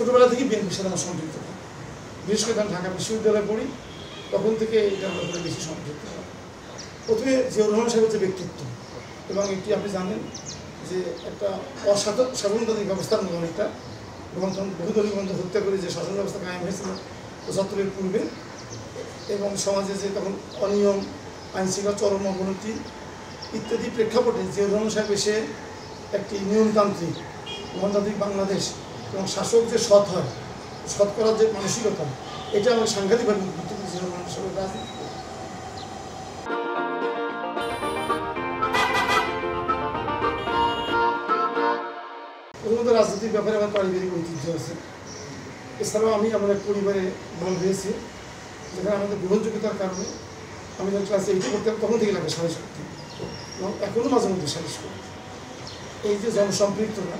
ছোটোবেলা থেকেই বিএনপির সাথে আমার সম্পৃক্ত। বিশেষ করে আমি ঢাকা বিশ্ববিদ্যালয়ে পড়ি, তখন থেকে এটার ব্যাপারে বেশি সম্পৃক্ত হয়। প্রথমে জিয়াউর রহমান সাহেবের যে ব্যক্তিত্ব এবং একটি আপনি জানেন যে একটা অসাধারণতান্ত্রিক ব্যবস্থার মতো অনেকটা বহুদলীয় বন্ধ হত্যা করে যে শাসন ব্যবস্থা কায়েম হয়েছিল ৭৫-এর পূর্বে, এবং সমাজে যে তখন অনিয়ম, আইনশৃঙ্খলা চরম অবনতি ইত্যাদি প্রেক্ষাপটে জিয়াউর রহমান সাহেব এসে একটি নিয়মতান্ত্রিক গণতান্ত্রিক বাংলাদেশ এবং শাসক যে সৎ হয়, সৎ করার যে মানসিকতা, এটা আমার সাংঘাতিকভাবে উদ্বুদ্ধ করে জিয়াউর রহমান সাহেবের রাজনীতি। প্রথমত রাজনীতির ব্যাপারে আমার পারিবারিক ঐতিহ্য আছে। এছাড়াও আমি আমার এক পরিবারে বড় হয়েছি, যেখানে আমাদের গ্রহণযোগ্যতার কারণে আমি যখন ক্লাস 8-এ পড়তাম তখন থেকে লাগে সালিশ করতাম এবং এখনও মাঝে মধ্যে সালিশ করি। এই যে জনসম্পৃক্ততা,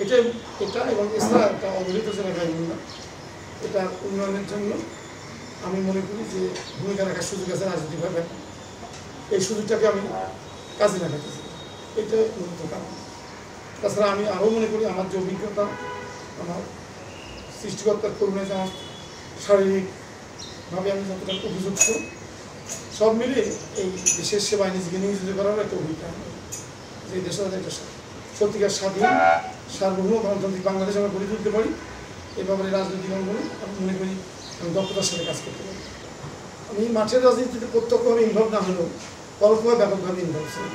এটা এবং এছাড়া একটা অবহেলিত জেলা গাইবান্ধা, এটা উন্নয়নের জন্য আমি মনে করি যে ভূমিকা রাখার সুযোগ আছে রাজনীতিভাবে। এই সুযোগটাকে আমি কাজে লাগাতে চাই, এটা মূলত কারণ। তাছাড়া আমি আরও মনে করি আমার যে অভিজ্ঞতা, আমার সৃষ্টিকর্তার করুণায় যে আমার শারীরিকভাবে আমি যতটা উপযুক্ত, সব মিলিয়ে এই দেশের সেবায় নিজেকে নিয়োজিত করার একটা অভিজ্ঞতা, যে দেশের একটা সত্যিকার স্বাধীন সার্বভৌম গণতান্ত্রিক বাংলাদেশ আমরা গড়ে তুলতে পারি। এ ব্যাপারে রাজনৈতিক অঙ্গনে আমি মনে করি আমি দক্ষতার সাথে কাজ করতে পারি। আমি মাঠের রাজনীতিতে প্রত্যক্ষভাবে ইনভলভ না হলেও পরোক্ষভাবে ব্যাপকভাবে ইনভলভ ছিলাম।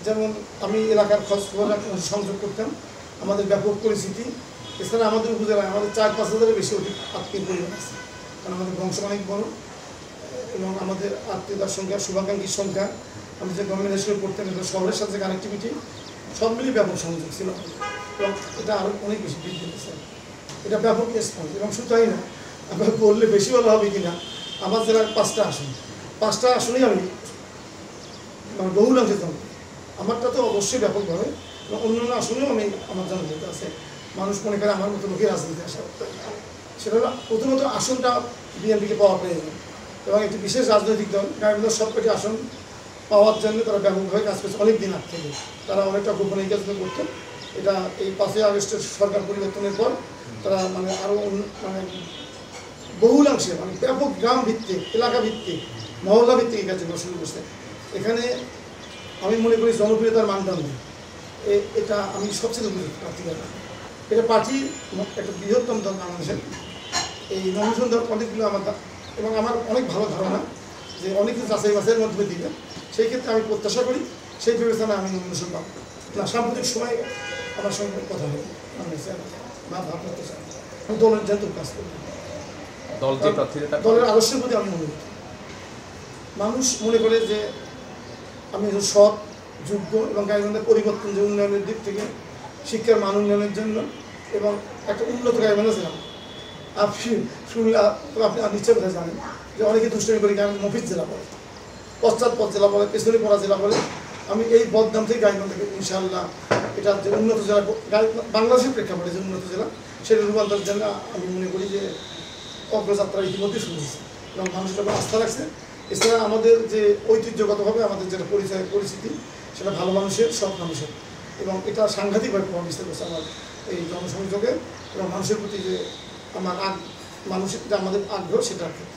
যেমন আমি এলাকার খোঁজখবর সংযোগ করতাম, আমাদের ব্যাপক পরিস্থিতি। এছাড়া আমাদের উপজেলায় আমাদের 4-5 হাজারের বেশি অধিক আত্মীয় পরিবার আছে, কারণ আমাদের বংশ অনেক বড় এবং আমাদের আত্মীয়তার সংখ্যা, শুভাকাঙ্ক্ষীর সংখ্যা, আমি যে গভর্নমেন্ট স্কুলে পড়তাম এটা শহরের সাথে কানেক্টিভিটি সব মিলিয়ে ব্যাপক সংযোগ ছিল এবং এটা আরও অনেক বেশি বৃদ্ধি পেয়েছে। এটা ব্যাপক রেসপন্স এবং শুধু তাই না, আপনার বললে বেশি ভালো হবে কিনা, আমার জেলার 5টা আসন, 5টা আসনেই আমি মানে বহুলাংশে জন্ম। আমারটা তো অবশ্যই ব্যাপকভাবে এবং অন্যান্য আসনেও আমি আমার জনপ্রিয়তা আছে। মানুষ মনে করে আমার মতো লোকের রাজনীতি আসা, সেটা হলো প্রথমত আসনটা বিএনপিকে পাওয়া প্রয়োজন এবং একটি বিশেষ রাজনৈতিক দল গাইবান্ধার সবকটি আসন পাওয়ার জন্য তারা ব্যাপকভাবে কাজ করছে অনেক দিন আগ থেকে। তারা অনেকটা গোপনে কাজ করতেন। এটা এই 5ই আগস্টের সরকার পরিবর্তনের পর তারা মানে আরও মানে বহুলাংশে মানে ব্যাপক গ্রাম ভিত্তিক, এলাকা ভিত্তিক, মহল্লা ভিত্তিক এই কাজগুলো শুরু করছে। এখানে আমি মনে করি জনপ্রিয়তার মানদণ্ড এটা আমি সবচেয়ে উপযুক্ত প্রার্থী। এটা পার্টি একটা বৃহত্তম দল বাংলাদেশের। এই নমিনেশন দেওয়ার অনেকগুলো আমার এবং আমার অনেক ভালো ধারণা যে অনেক কিছু যাচাই বাছাইয়ের মাধ্যমে দিবেন। সেই ক্ষেত্রে আমি প্রত্যাশা করি সেই বিবেচনায় আমি নমিনেশন পাবো না। সাম্প্রতিক সময় আমার সঙ্গে কথা হবে বা ভাবতে চাই আমি দলের যেহেতু কাজ করি, দলের আদর্শের প্রতি আমি অনুভূত। মানুষ মনে করে যে আমি সৎ, যোগ্য এবং গাইবান্ধার পরিবর্তন যে উন্নয়নের দিক থেকে শিক্ষার মান উন্নয়নের জন্য এবং একটা উন্নত গাইবান্ধা ছিলাম। আপনি শুনলে আপনি নিশ্চয় কথা জানেন যে অনেকে দুষ্টামি করে গাইবান্ধা মফিজ জেলা বলে, পশ্চাৎপদ জেলা বলে, পেছনে পড়া জেলা বলে। আমি এই বদনাম থেকে গাইবান্ধাকে ইনশাআল্লাহ এটা যে উন্নত জেলা, বাংলাদেশের প্রেক্ষাপটে যে উন্নত জেলা, সেটা রূপান্তরের জন্য আমি মনে করি যে অগ্রযাত্রা ইতিমধ্যে শুরু হয়েছে এবং মানুষের উপর আস্থা রাখছে। এছাড়া আমাদের যে ঐতিহ্যগতভাবে আমাদের যেটা পরিস্থিতি, সেটা ভালো মানুষের, সৎ মানুষের, এবং এটা সাংঘাতিকভাবে প্রভাব বিস্তার করছে আমার এই জনসংযোগে এবং মানুষের প্রতি যে আমার মানুষের যে আমাদের আগ্রহ, সেটার ক্ষেত্রে।